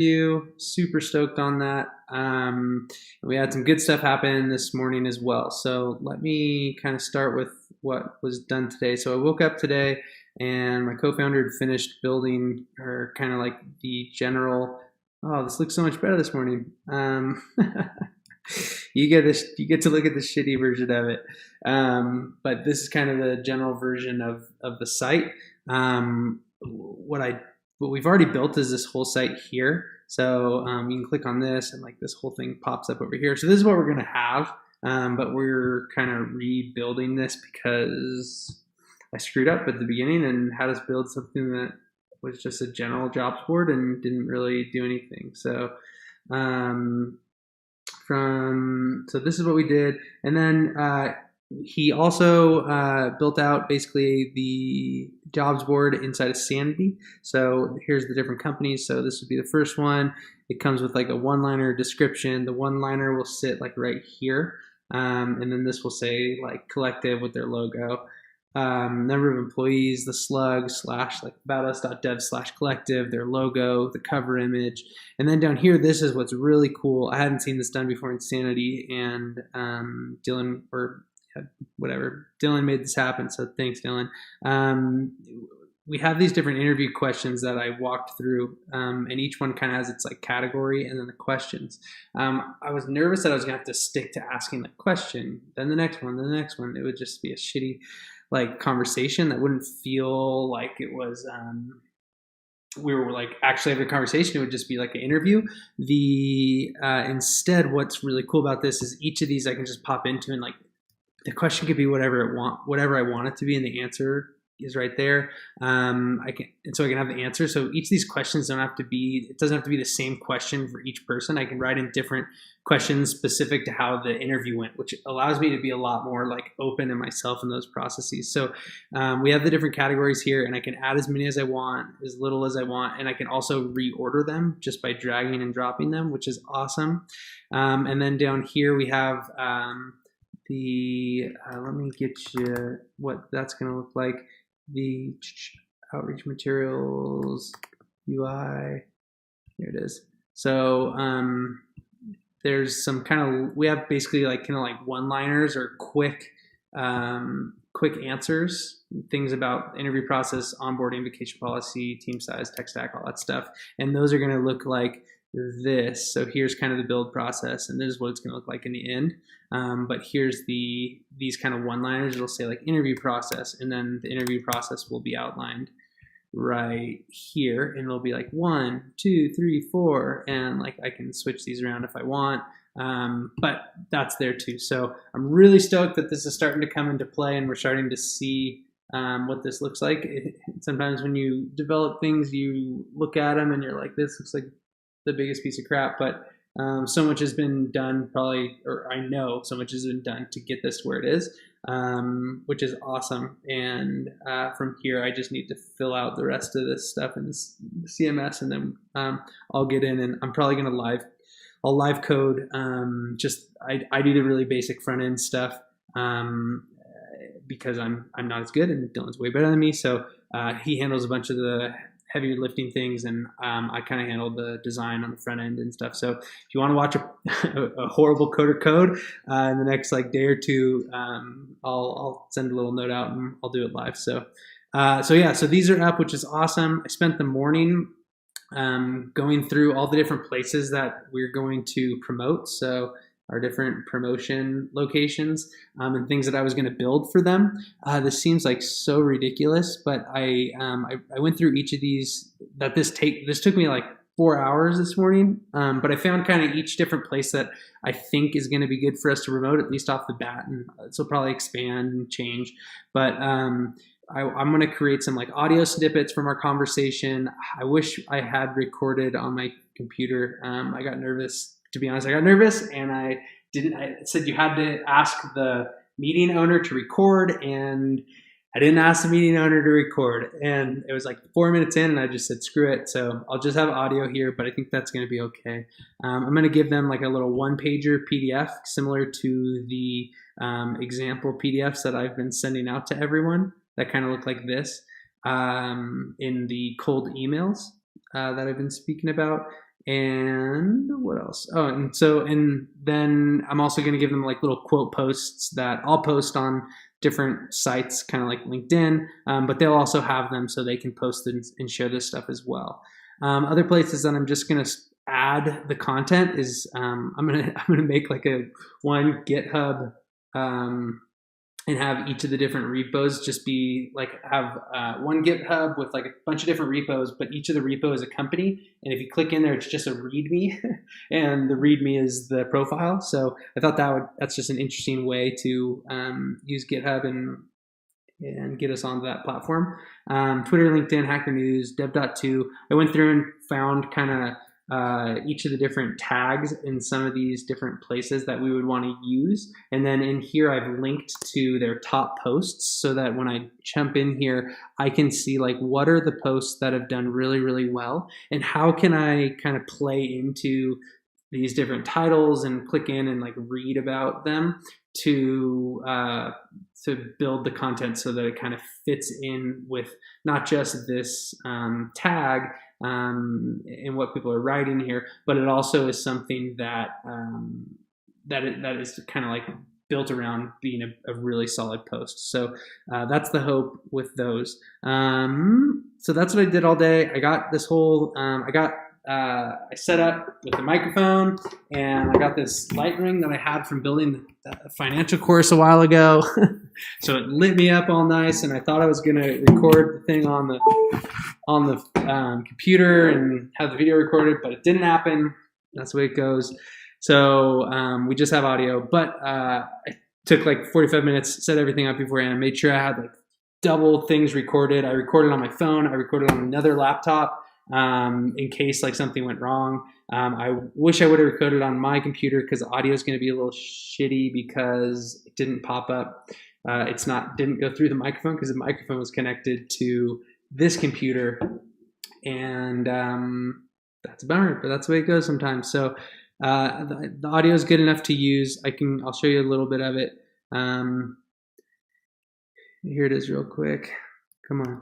interview. Super stoked on that. We had some good stuff happen this morning as well. So let me kind of start with what was done today. So I woke up today and my co-founder had finished building her kind of like the general. Oh, this looks so much better this morning. You get to look at the shitty version of it, but this is kind of the general version of the site. What we've already built is this whole site here. So you can click on this and like this whole thing pops up over here. So this is what we're going to have, but we're kind of rebuilding this because I screwed up at the beginning and had us build something that was just a general jobs board and didn't really do anything. So so this is what we did, and then he also built out basically the jobs board inside of Sanity. So here's the different companies. So this would be the first one. It comes with like a one-liner description. The one-liner will sit like right here, and then this will say like collective with their logo. Number of employees, the slug slash like about us.dev slash collective, their logo, the cover image. And then down here, this is what's really cool. I hadn't seen this done before in Sanity, and Dylan made this happen. So thanks, Dylan. We have these different interview questions that I walked through, and each one kind of has its like category and then the questions. I was nervous that I was gonna have to stick to asking the question, then the next one, then the next one. It would just be a shitty like conversation that wouldn't feel like it was we were like actually having a conversation. It would just be like an interview. Instead, what's really cool about this is each of these I can just pop into, and like the question could be whatever I want it to be, and the answer is right there. I can have the answer. So each of these questions doesn't have to be the same question for each person. I can write in different questions specific to how the interview went, which allows me to be a lot more like open in myself in those processes. So we have the different categories here, and I can add as many as I want, as little as I want, and I can also reorder them just by dragging and dropping them, which is awesome. And then down here we have let me get you what that's going to look like. The outreach materials UI, here it is. So there's some we have basically like kind of like one-liners or quick answers, things about interview process, onboarding, vacation policy, team size, tech stack, all that stuff. And those are going to look like this. So here's kind of the build process, and this is what it's going to look like in the end. But here's these kind of one-liners. It'll say like interview process, and then the interview process will be outlined right here, and it'll be like 1, 2, 3, 4, and like I can switch these around if I want. But that's there too. So I'm really stoked that this is starting to come into play, and we're starting to see what this looks like. Sometimes when you develop things, you look at them and you're like, this looks like the biggest piece of crap, but so much has been done, I know so much has been done to get this to where it is, which is awesome. And from here, I just need to fill out the rest of this stuff in this CMS, and then I'll get in, and I'm probably gonna I'll live code. I do the really basic front end stuff because I'm not as good, and Dylan's way better than me. So he handles a bunch of the heavier lifting things, and I kind of handled the design on the front end and stuff. So if you want to watch a horrible coder code in the next like day or two, I'll send a little note out and I'll do it live. So these are up, which is awesome. I spent the morning going through all the different places that we're going to promote. So our different promotion locations and things that I was going to build for them. This seems like so ridiculous, but I went through each of these. This took me like 4 hours this morning, but I found kind of each different place that I think is going to be good for us to promote, at least off the bat, and this will probably expand and change. But I'm going to create some like audio snippets from our conversation. I wish I had recorded on my computer. I got nervous. To be honest, I got nervous, and I said you had to ask the meeting owner to record, and I didn't ask the meeting owner to record. And it was like 4 minutes in, and I just said, screw it. So I'll just have audio here, but I think that's going to be okay. I'm going to give them like a little one-pager PDF, similar to the example PDFs that I've been sending out to everyone that kind of look like this in the cold emails that I've been speaking about. And what else? Oh, and then I'm also going to give them like little quote posts that I'll post on different sites, kind of like LinkedIn, but they'll also have them so they can post and share this stuff as well. Other places that I'm just going to add the content is I'm gonna make like a one GitHub and have each of the different repos just be like have one GitHub with like a bunch of different repos, but each of the repo is a company. And if you click in there, it's just a README, and the README is the profile. So I thought that's just an interesting way to use GitHub and get us onto that platform. Twitter, LinkedIn, Hacker News, Dev.to. I went through and found kind of each of the different tags in some of these different places that we would want to use. And then in here, I've linked to their top posts so that when I jump in here, I can see like what are the posts that have done really, really well, and how can I kind of play into these different titles and click in and like read about them to build the content so that it kind of fits in with not just this tag and what people are writing here, but it also is something that that is kind of like built around being a really solid post. So that's the hope with those. So that's what I did all day. I got this whole I set up with the microphone, and I got this light ring that I had from building the financial course a while ago. So it lit me up all nice, and I thought I was going to record the thing on the computer and have the video recorded, but it didn't happen. That's the way it goes. So we just have audio, but I took like 45 minutes, set everything up beforehand, made sure I had like double things recorded. I recorded on my phone. I recorded on another laptop in case like something went wrong. I wish I would have recorded on my computer because the audio is going to be a little shitty because it didn't pop up. Didn't go through the microphone because the microphone was connected to this computer, and that's a bummer, but that's the way it goes sometimes. So the audio is good enough to use. I'll show you a little bit of it. Here it is real quick. Come on.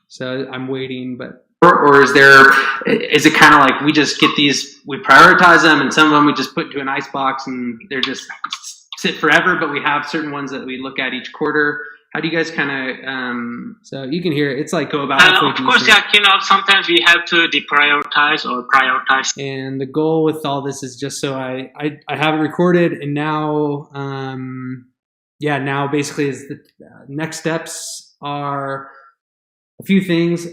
So I'm waiting, but or is it kind of like we just get these, we prioritize them, and some of them we just put into an icebox and they're just sit forever, but we have certain ones that we look at each quarter. How do you guys kind of, so you can hear it, it's like go about of course, yeah, sometimes we have to deprioritize or prioritize. And the goal with all this is just so I have it recorded, and now, now basically is the next steps are a few things.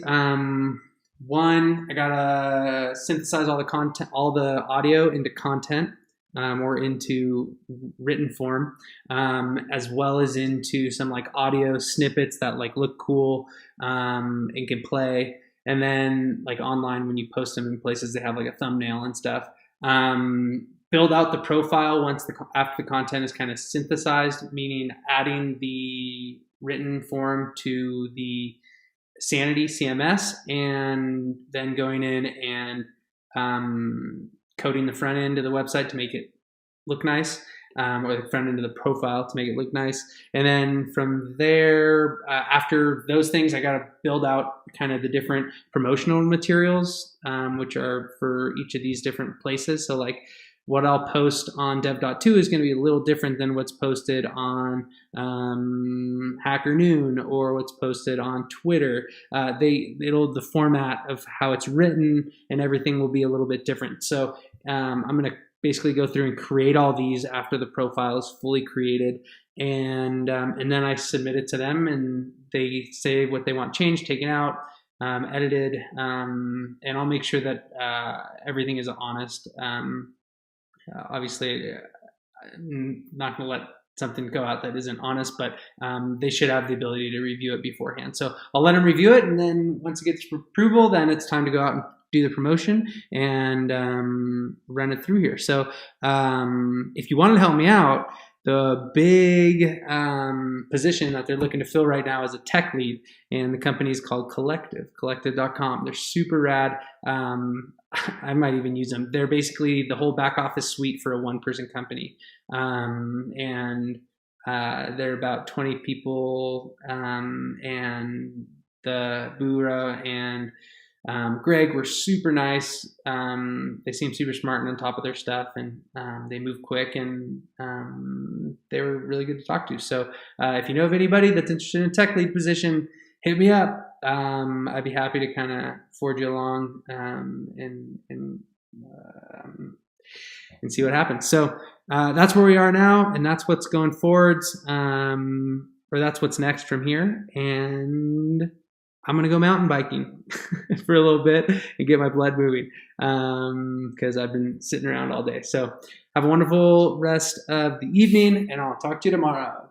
One, I gotta synthesize all the content, all the audio into content, or into written form, as well as into some like audio snippets that like look cool and can play. And then like online, when you post them in places, they have like a thumbnail and stuff. Build out the profile after the content is kind of synthesized, meaning adding the written form to the Sanity CMS, and then going in and coding the front end of the website to make it look nice, or the front end of the profile to make it look nice. And then from there, after those things, I got to build out kind of the different promotional materials, which are for each of these different places. So like what I'll post on dev.to is going to be a little different than what's posted on Hacker Noon or what's posted on Twitter. The format of how it's written and everything will be a little bit different. So I'm going to basically go through and create all these after the profile is fully created, and then I submit it to them, and they say what they want changed, taken out, edited, and I'll make sure that everything is honest. Obviously, I'm not going to let something go out that isn't honest, but they should have the ability to review it beforehand. So I'll let them review it, and then once it gets approval, then it's time to go out and do the promotion and run it through here. So if you want to help me out, the big position that they're looking to fill right now is a tech lead, and the company is called collective.com. They're super rad. I might even use them. They're basically the whole back office suite for a one-person company. And they're about 20 people, and the bureau and Greg were super nice. They seem super smart and on top of their stuff, and they move quick, and they were really good to talk to. So if you know of anybody that's interested in a tech lead position, hit me up. I'd be happy to kind of forward you along and see what happens. So that's where we are now, and that's what's going forwards, or that's what's next from here. And I'm going to go mountain biking for a little bit and get my blood moving because I've been sitting around all day. So have a wonderful rest of the evening, and I'll talk to you tomorrow.